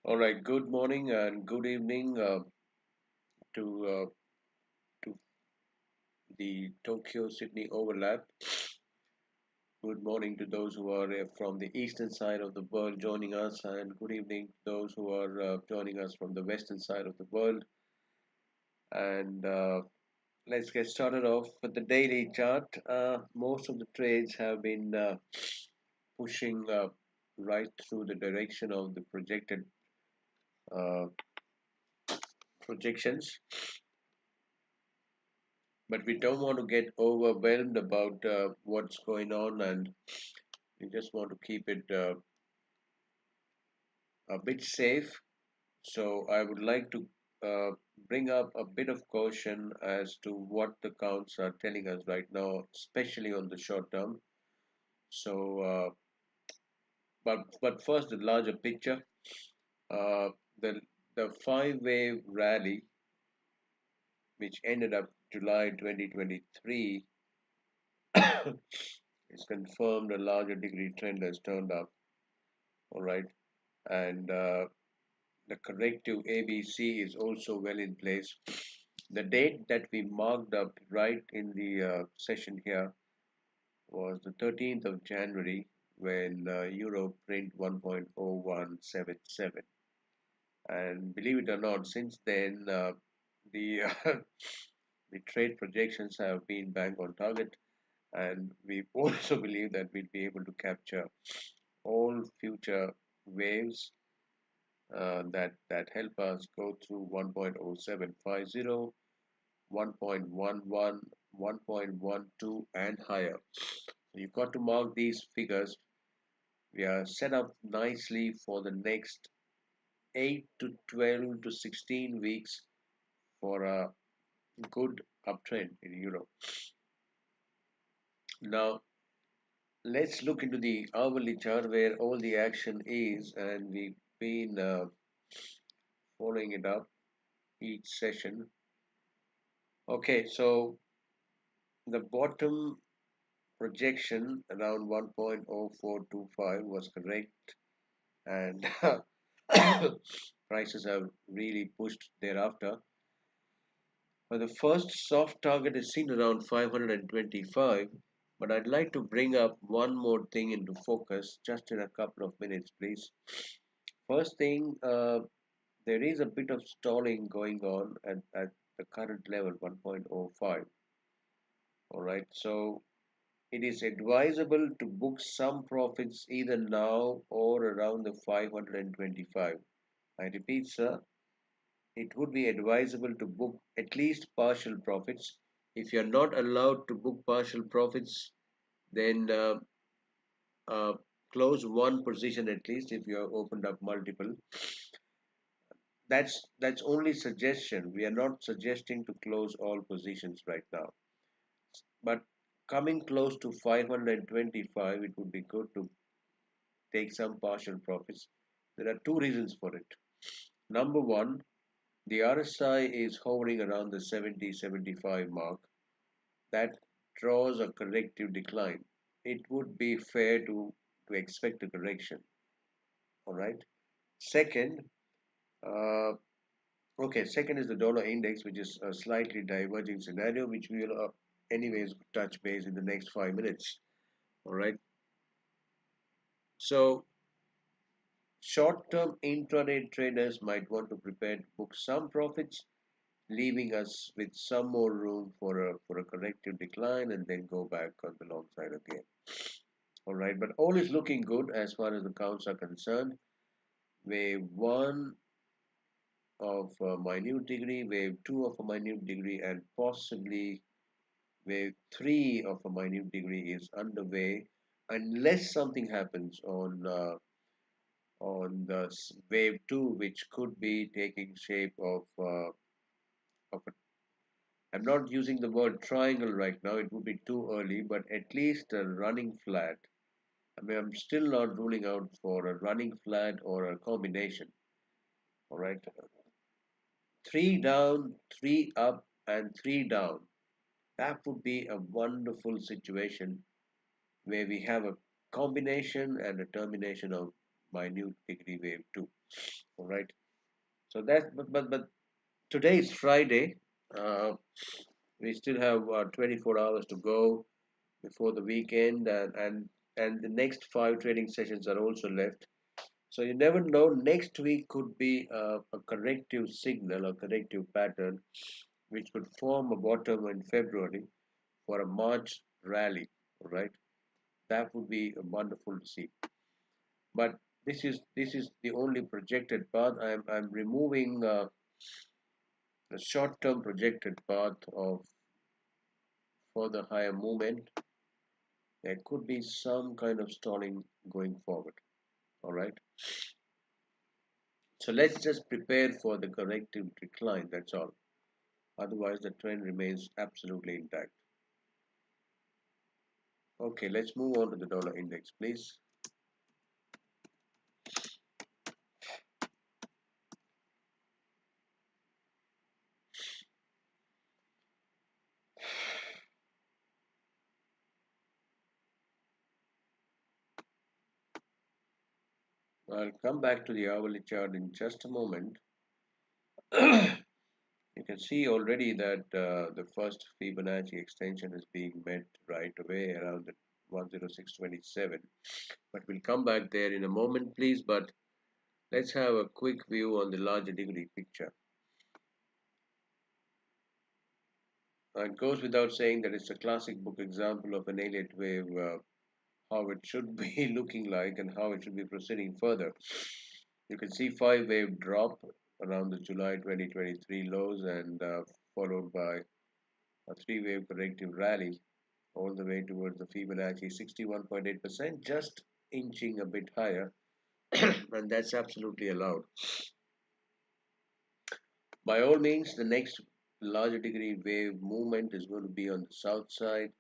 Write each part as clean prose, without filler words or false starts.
All right, good morning and good evening to the Tokyo Sydney overlap. Good morning to those who are from the eastern side of the world joining us, and good evening to those who are joining us from the western side of the world. And let's get started off with the daily chart. Most of the trades have been pushing right through the direction of the projected uh, projections, but we don't want to get overwhelmed about what's going on, and we just want to keep it a bit safe. So I would like to uh, bring up a bit of caution as to what the counts are telling us right now, especially on the short term. So, but first, the larger picture. Uh, the the five-wave rally, which ended up July 2023, is confirmed a larger degree trend has turned up. All right, and the corrective ABC is also well in place. The date that we marked up right in the session here was the 13th of January when Euro print 1.0177. And believe it or not, since then the the trade projections have been bang on target, and we also believe that we'll be able to capture all future waves that help us go through 1.0750, 1.11, 1.12 and higher. So you've got to mark these figures. We are set up nicely for the next 8 to 12 to 16 weeks for a good uptrend in Europe. Now, let's look into the hourly chart where all the action is, and we've been following it up each session. Okay, so the bottom projection around 1.0425 was correct, and prices have really pushed thereafter. But the first soft target is seen around 525, but I'd like to bring up one more thing into focus just in a couple of minutes, please. First thing, there is a bit of stalling going on at the current level 1.05. All right, so it is advisable to book some profits either now or around the 525. I repeat, sir, it would be advisable to book at least partial profits. If you're not allowed to book partial profits, then uh, close one position at least if you have opened up multiple. That's only suggestion. We are not suggesting to close all positions right now. But coming close to 525, it would be good to take some partial profits. There are two reasons for it. Number one, the RSI is hovering around the 70-75 mark. That draws a corrective decline. It would be fair to expect a correction. All right. Second, uh, okay. Second is the dollar index, which is a slightly diverging scenario, which we will anyways touch base in the next 5 minutes. All right. So short-term intraday traders might want to prepare to book some profits, leaving us with some more room for a corrective decline and then go back on the long side again. All right, but all is looking good as far as the counts are concerned. Wave 1 of a minute degree, wave 2 of a minute degree, and possibly wave 3 of a minute degree is underway, unless something happens on the wave 2, which could be taking shape of a, I'm not using the word triangle right now, it would be too early, but at least a running flat. I mean, I'm still not ruling out for a running flat or a combination. All right, three down, three up, and three down. That would be a wonderful situation where we have a combination and a termination of minute degree wave 2. All right. So that, but today is Friday. Uh, we still have 24 hours to go before the weekend, and the next five trading sessions are also left. So you never know. Next week could be a corrective signal or corrective pattern, which could form a bottom in February for a March rally. All right, that would be wonderful to see. But this is the only projected path. I'm removing the short-term projected path of further higher movement. There could be some kind of stalling going forward. All right. So let's just prepare for the corrective decline. That's all. Otherwise, the trend remains absolutely intact. Okay, let's move on to the dollar index, please. I'll come back to the hourly chart in just a moment. You can see already that the first Fibonacci extension is being met right away around the 106.27. But we'll come back there in a moment, please. But let's have a quick view on the larger degree picture. It goes without saying that it's a classic book example of an Elliott wave, how it should be looking like and how it should be proceeding further. You can see five wave drop around the July 2023 lows and followed by a three wave corrective rally all the way towards the Fibonacci 61.8%, just inching a bit higher, and that's absolutely allowed. By all means, the next larger degree wave movement is going to be on the south side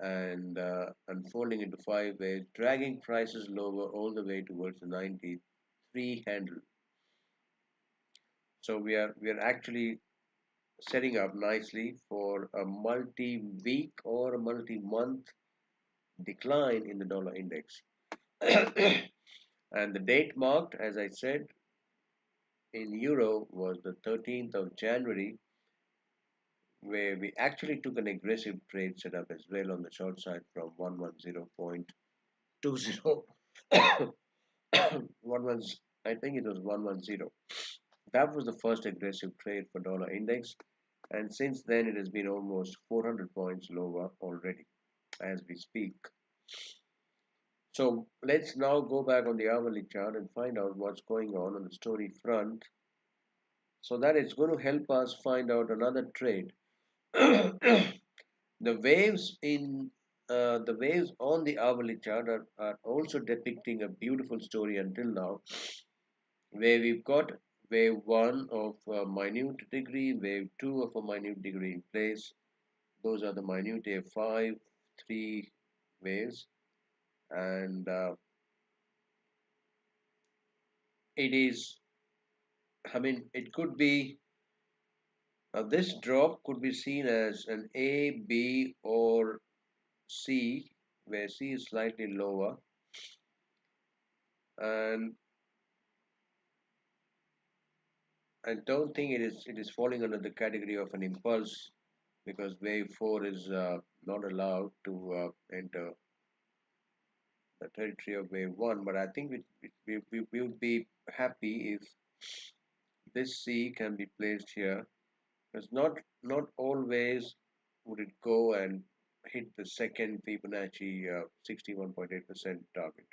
and unfolding into five waves, dragging prices lower all the way towards the 93 handle. So we are actually setting up nicely for a multi-week or a multi-month decline in the dollar index. And the date marked, as I said, in euro was the 13th of January, where we actually took an aggressive trade setup as well on the short side from 110.20. One was, I think it was 110. That was the first aggressive trade for dollar index, and since then it has been almost 400 points lower already as we speak. So let's now go back on the hourly chart and find out what's going on the story front, so that it's going to help us find out another trade. The waves in the waves on the hourly chart are also depicting a beautiful story until now, where we've got wave 1 of a minute degree, wave 2 of a minute degree in place. Those are the minute 5, 3 waves, and it is, I mean, it could be, this drop could be seen as an A, B, or C, where C is slightly lower, and I don't think it is falling under the category of an impulse, because wave 4 is not allowed to enter the territory of wave 1. But I think we would be happy if this C can be placed here, because not always would it go and hit the second Fibonacci 61.8% target.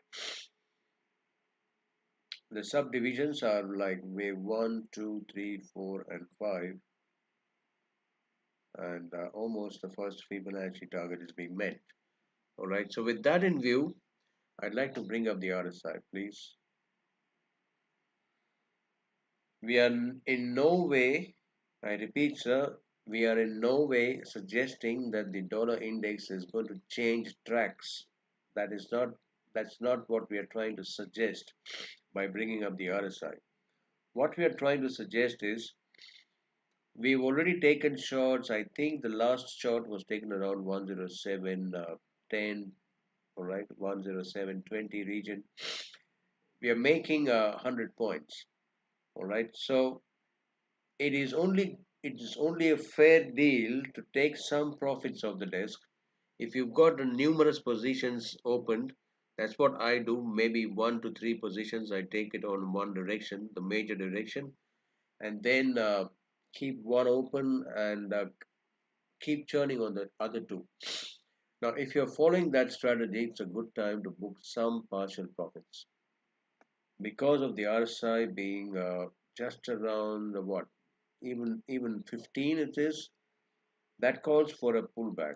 The subdivisions are like wave 1, 2, 3, 4, and 5, and almost the first Fibonacci target is being met. All right, so with that in view, I'd like to bring up the RSI, please. We are in no way, I repeat, sir, we are in no way suggesting that the dollar index is going to change tracks. That is not, that's not what we are trying to suggest by bringing up the RSI. What we are trying to suggest is, we've already taken shorts. I think the last short was taken around 107.10, all right, 107.20 region. we are making 100 points. All right, so it is only a fair deal to take some profits off the desk. If you've got numerous positions opened, that's what I do. Maybe 1 to 3 positions, I take it on one direction, the major direction, and then keep one open and keep churning on the other two. Now, if you're following that strategy, it's a good time to book some partial profits because of the RSI being just around what, even 15 it is. That calls for a pullback.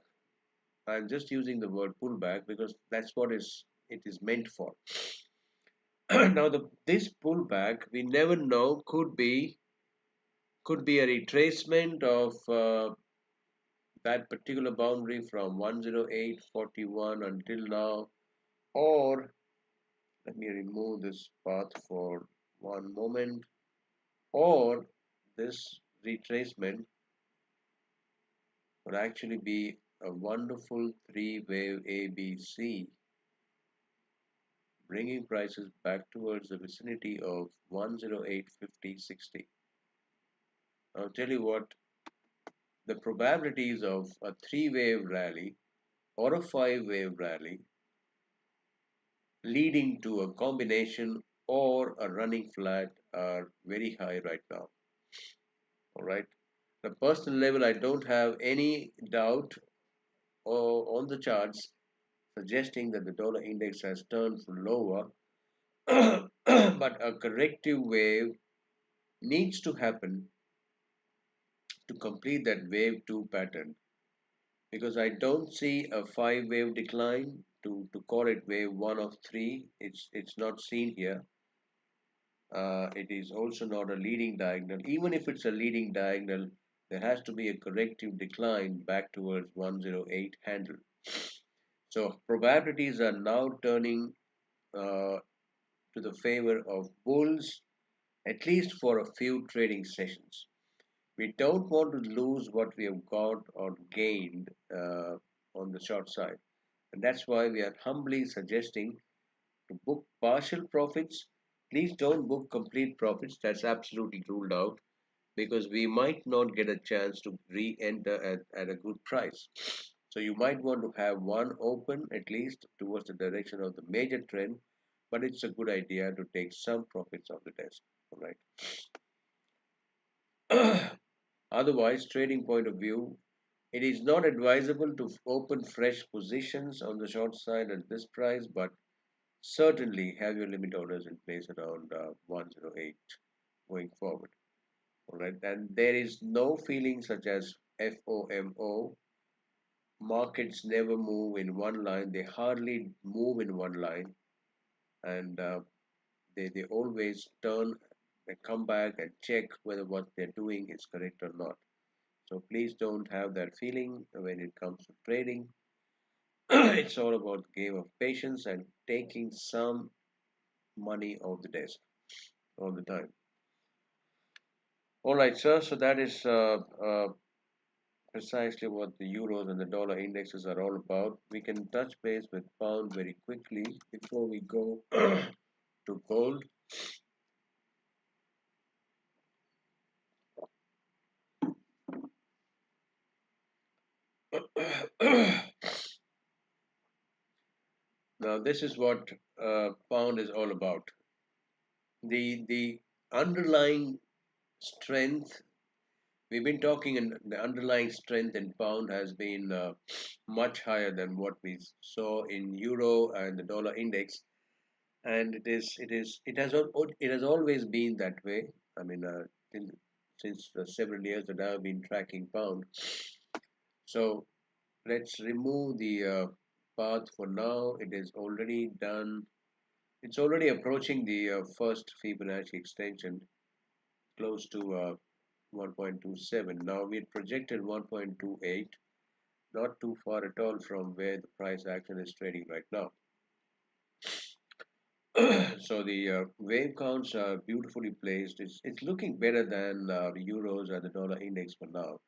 I'm just using the word pullback because that's what it is meant for. Now, this pullback, we never know, could be a retracement of that particular boundary from 108.41 until now, or let me remove this path for one moment, or this retracement would actually be a wonderful three-wave ABC, bringing prices back towards the vicinity of 108.50.60. I'll tell you what, the probabilities of a three-wave rally or a five-wave rally leading to a combination or a running flat are very high right now. All right. The personal level, I don't have any doubt on the charts suggesting that the dollar index has turned lower, but a corrective wave needs to happen to complete that wave 2 pattern, because I don't see a 5 wave decline to call it wave 1 of 3. It's not seen here. It is also not a leading diagonal. Even if it's a leading diagonal, there has to be a corrective decline back towards 108 handle. So probabilities are now turning to the favor of bulls, at least for a few trading sessions. We don't want to lose what we have got or gained on the short side. And that's why we are humbly suggesting to book partial profits. Please don't book complete profits. That's absolutely ruled out because we might not get a chance to re-enter at a good price. So you might want to have one open at least towards the direction of the major trend, but it's a good idea to take some profits off the desk. All right. Otherwise, trading point of view, it is not advisable to open fresh positions on the short side at this price, but certainly have your limit orders in place around 108 going forward. All right, and there is no feeling such as FOMO. Markets never move in one line, they hardly move in one line, and they always turn, they come back and check whether what they're doing is correct or not. So please don't have that feeling when it comes to trading. It's all about the game of patience and taking some money off the desk all the time. All right, sir. So that is precisely what the euros and the dollar indexes are all about. We can touch base with pound very quickly before we go to gold. Now, this is what pound is all about. The underlying strength, we've been talking, and the underlying strength in pound has been much higher than what we saw in euro and the dollar index, and it has always been that way. I mean, since several years that I've been tracking pound. So let's remove the path for now. It is already done. It's already approaching the first Fibonacci extension, close to 1.27. Now we had projected 1.28, not too far at all from where the price action is trading right now. So the wave counts are beautifully placed. It's looking better than the euros and the dollar index for now,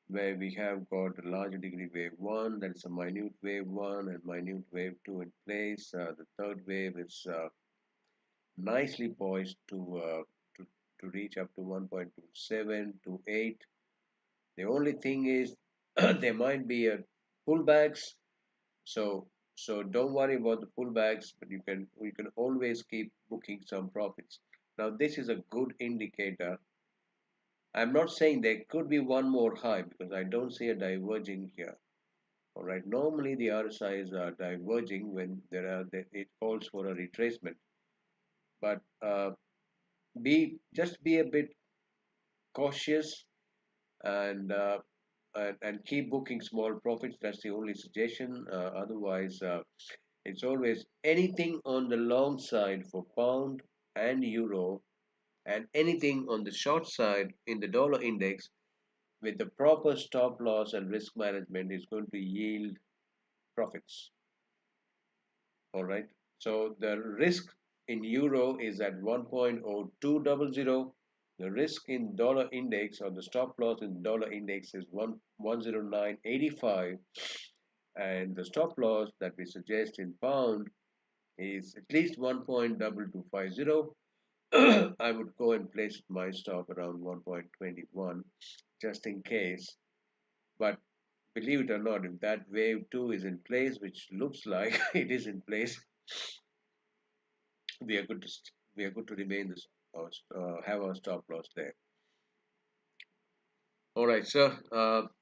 where we have got a larger degree wave 1, that's a minute wave 1 and minute wave 2 in place. The third wave is nicely poised to, to reach up to 1.27 to 8. The only thing is there might be a pullbacks. So so don't worry about the pullbacks, but you can always keep booking some profits. Now this is a good indicator. I'm not saying there could be one more high because I don't see a diverging here. All right. Normally the RSIs are diverging when it calls for a retracement. But be just be a bit cautious and and keep booking small profits. That's the only suggestion. Otherwise, it's always anything on the long side for pound and euro, and anything on the short side in the dollar index with the proper stop loss and risk management is going to yield profits. All right. So the risk in euro is at 1.0200. The risk in dollar index or the stop loss in dollar index is 109.85, and the stop loss that we suggest in pound is at least 1.2250. I would go and place my stop around 1.21 just in case. But believe it or not, if that wave 2 is in place, which looks like it is in place, we are good to we are good to remain this have our stop loss there. All right, sir.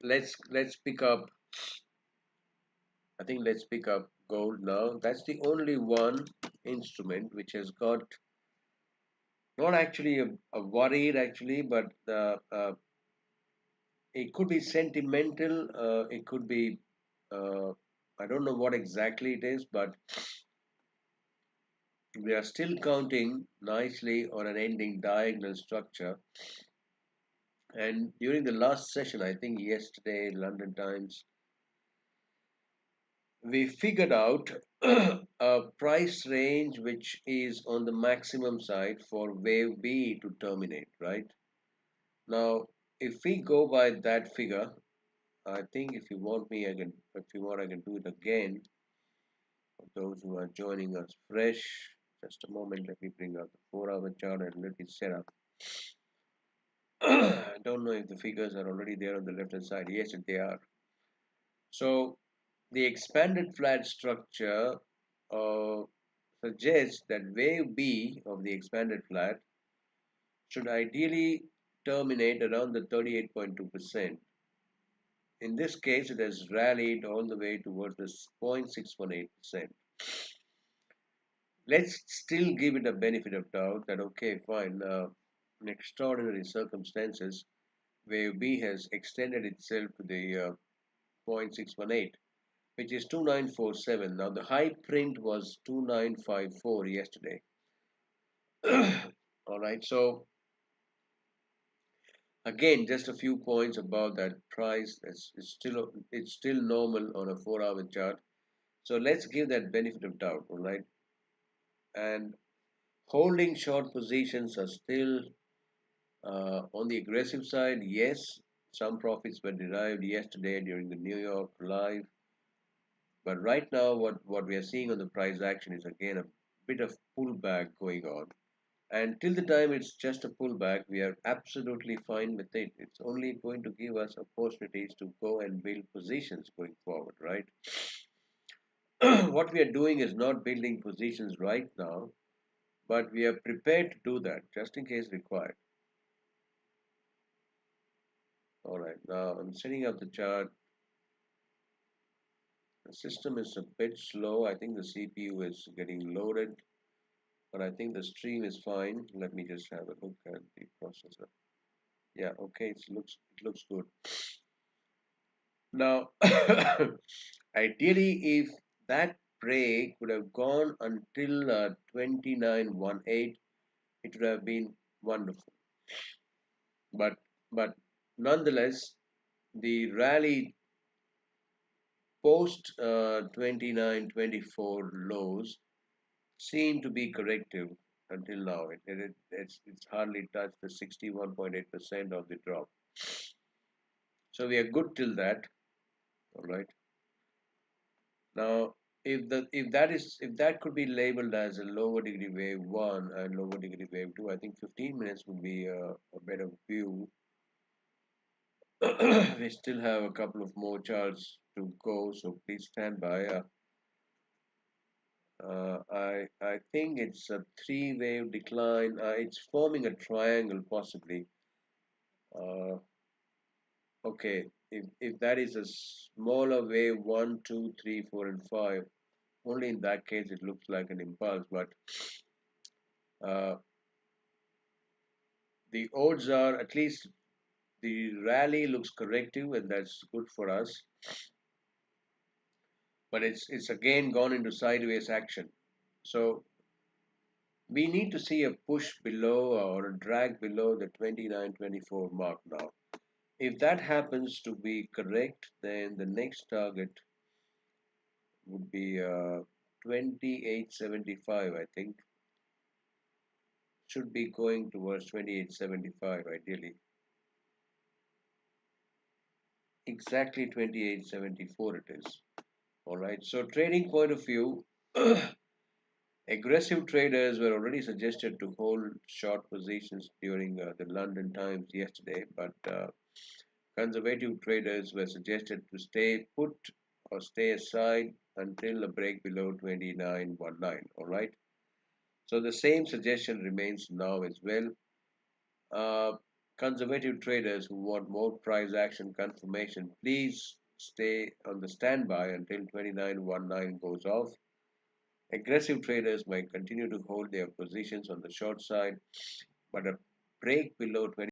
Let's pick up. I think let's pick up gold now. That's the only one instrument which has got not actually a worried actually, but it could be sentimental. It could be I don't know what exactly it is, but we are still counting nicely on an ending diagonal structure. And during the last session, I think yesterday, London Times, we figured out a price range which is on the maximum side for wave B to terminate, right? Now, if we go by that figure, I think if you want me, if you want, I can do it again. For those who are joining us fresh, just a moment, let me bring up the 4-hour chart and let it set up. I don't know if the figures are already there on the left hand side. Yes, they are. So the expanded flat structure uh, suggests that wave B of the expanded flat should ideally terminate around the 38.2%. In this case, it has rallied all the way towards the 0.618%. Let's still give it a benefit of doubt that, okay, fine, in extraordinary circumstances, wave B has extended itself to the 0.618, which is 2947. Now, the high print was 2954 yesterday. All right, so again, just a few points about that price. It's still normal on a 4-hour chart. So let's give that benefit of doubt, all right? And holding short positions are still on the aggressive side. Yes, some profits were derived yesterday during the New York live. But right now, what we are seeing on the price action is again a bit of pullback going on. And till the time it's just a pullback, we are absolutely fine with it. It's only going to give us opportunities to go and build positions going forward, right? What we are doing is not building positions right now, but we are prepared to do that just in case required. All right, now I'm setting up the chart. The system is a bit slow. I think the CPU is getting loaded, but I think the stream is fine. Let me just have a look at the processor. Yeah, okay, it looks good. Now, ideally, if that break could have gone until 2918, it would have been wonderful. But nonetheless, the rally post 2924 lows seem to be corrective until now. It's hardly touched the 61.8% of the drop. So we are good till that. All right. Now if that could be labeled as a lower degree wave one and lower degree wave two, I think 15 minutes would be a better view. We still have a couple of more charts to go, so please stand by. I think it's a three wave decline. It's forming a triangle possibly. Uh, okay, if that is a smaller wave one, two, three, four, and five, only in that case it looks like an impulse. But uh, the odds are at least the rally looks corrective, and that's good for us. But it's again gone into sideways action. So we need to see a push below or a drag below the 29.24 mark now. If that happens to be correct, then the next target would be 28.75, I think. Should be going towards 28.75 ideally. Exactly 28.74 it is. All right. So trading point of view, aggressive traders were already suggested to hold short positions during the London Times yesterday, but conservative traders were suggested to stay put or stay aside until a break below 29.19. All right. So the same suggestion remains now as well. Uh, Conservative traders who want more price action confirmation, please stay on the standby until 29.19 goes off. Aggressive traders might continue to hold their positions on the short side, but a break below 20